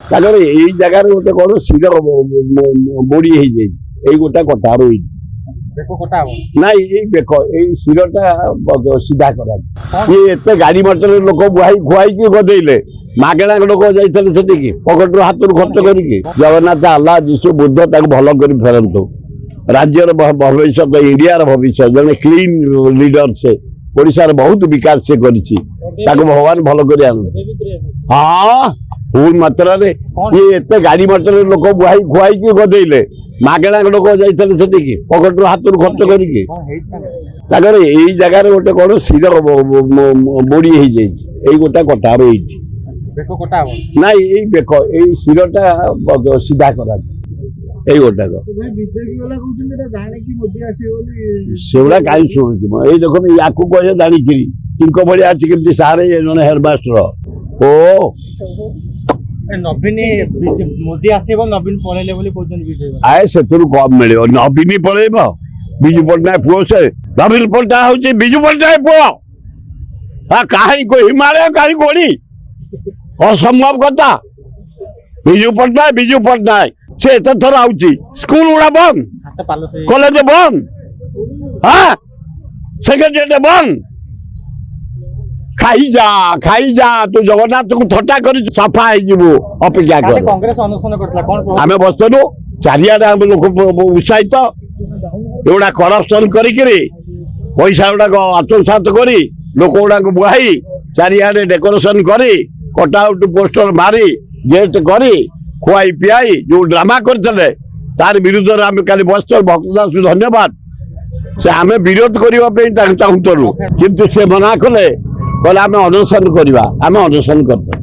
ତାଙ୍କର ଏଇ ଜାଗାରେ ଗୋଟେ କଣ ଶିର ମୋଡି ହେଇଯାଇଛି, ଏଇ ଗୋଟେ କଟା ରହିଛି। ନାଇଁ ଏଇ ଦେଖ ଏଇ ଶିରଟା ସିଧା କରାନ୍ତି। ଇଏ ଏତେ ଗାଡି ମଟର ଲୋକ ବୁହାଇ ଖୁଆଇକି ଗଦେଇଲେ, ମାଗଣା ଲୋକ ଯାଇଥିଲେ ସେଠିକି ପକେଟରୁ ହାତରୁ ଖର୍ଚ୍ଚ କରିକି। ଜଗନ୍ନାଥ ଆଲ୍ଲାହ ଯୀଶୁ ବୁଦ୍ଧ ତାକୁ ଭଲ କରି ଫେରନ୍ତୁ। ରାଜ୍ୟର ଭବିଷ୍ୟତ, ଇଣ୍ଡିଆର ଭବିଷ୍ୟତ, ଜଣେ କ୍ଲିନ୍ ଲିଡର ସେ। ଓଡ଼ିଶାର ବହୁତ ବିକାଶ ସେ କରିଛି, ତାକୁ ଭଗବାନ ଭଲ କରି ଆଣନ୍ତୁ। ହଁ ଫୁଲ୍ ମାତ୍ରାରେ ଇଏ ଏତେ ଗାଡି ମଟର ଲୋକ ବୁହାଇ ଖୁଆଇକି ଗଦେଇଲେ, ମାଗଣା ଲୋକ ଯାଇଥିଲେ ସେଠିକି ପକେଟରୁ ହାତରୁ ଖର୍ଚ୍ଚ କରିକି। ତାଙ୍କର ଏଇ ଜାଗାରେ ଗୋଟେ କଣ ଶିର ମୋଡି ହେଇଯାଇଛି, ଏଇ ଗୋଟେ କଟା ରହିଛି। ନାଇଁ ଏଇ ଦେଖ ଏଇ ଶିରଟା ସିଧା କରାନ୍ତି, ଏଇ ଗୋଟାକ। ସେଗୁଡା କାହିଁ ଶୁଣୁଛି ଏଇ ଦେଖ ୟାକୁ କହିଲେ ଜାଣିକିରି ଟିଙ୍କ ଭଳିଆ ଅଛି କେମିତି ସାରେ ଜଣେ ହେଡମାଷ୍ଟର। ଓ ନବୀନ ମୋଦି ଆସିବ, ନବୀନ ପଳେଇଲେ ବୋଲି କହୁଛନ୍ତି। ଆଏ ସେଥିରୁ କମ ମିଳିବ। ନବୀନ ପଳେଇବ, ବିଜୁ ପଟ୍ଟନାୟକ ପୁଅ ସେ। ନବୀନ ପଟ୍ଟନାୟକ ହଉଛି ବିଜୁ ପଟ୍ଟନାୟକ ପୁଅ। କାହିଁ ହିମାଳୟ କାହିଁ କୋଳି, ଅସମ୍ଭବ କଥା। ବିଜୁ ପଟ୍ଟନାୟକ ସେ ଏତେ ଥର ଆଉଛି। ସ୍କୁଲ ଗୁଡା ବନ୍ଦ, କଲେଜ ବନ୍ଦ, ସେକ୍ରେଟାରିଏଟ ବନ୍ଦ। ଖାଇଯା ତୁ ଜଗନ୍ନାଥକୁ ଥଟ୍ଟା କରିଛୁ, ସଫା ହେଇଯିବୁ। ଅପେକ୍ଷା କର। ଆମେ ବସିଲୁ ଚାରିଆଡେ, ଆମେ ଲୋକ ଉତ୍ସାହିତ। ଏଗୁଡା କରପସନ କରିକିରି ପଇସା ଗୁଡାକ ଆତ୍ମସାତ କରି ଲୋକ ଗୁଡାକୁ ବୁହାଇ ଚାରିଆଡେ ଡେକୋରେସନ କରି କଟଆଉଟ ପୋଷ୍ଟର ମାରି ଗେଟ୍ କରି ଖୁଆଇ ପିଆଇ ଯୋଉ ଡ୍ରାମା କରିଥିଲେ, ତାର ବିରୁଦ୍ଧରେ ଆମେ କାଲି ବସିଛୁ। ଭକ୍ତ ଦାସକୁ ଧନ୍ୟବାଦ। ସେ ଆମେ ବିରୋଧ କରିବା ପାଇଁ ତାଙ୍କୁ ଚାହୁଁଥିଲୁ, କିନ୍ତୁ ସେ ମନା କଲେ, କହିଲେ ଆମେ ଅନଶନ କରିବା। ଆମେ ଅନଶନ କରିଥିଲୁ।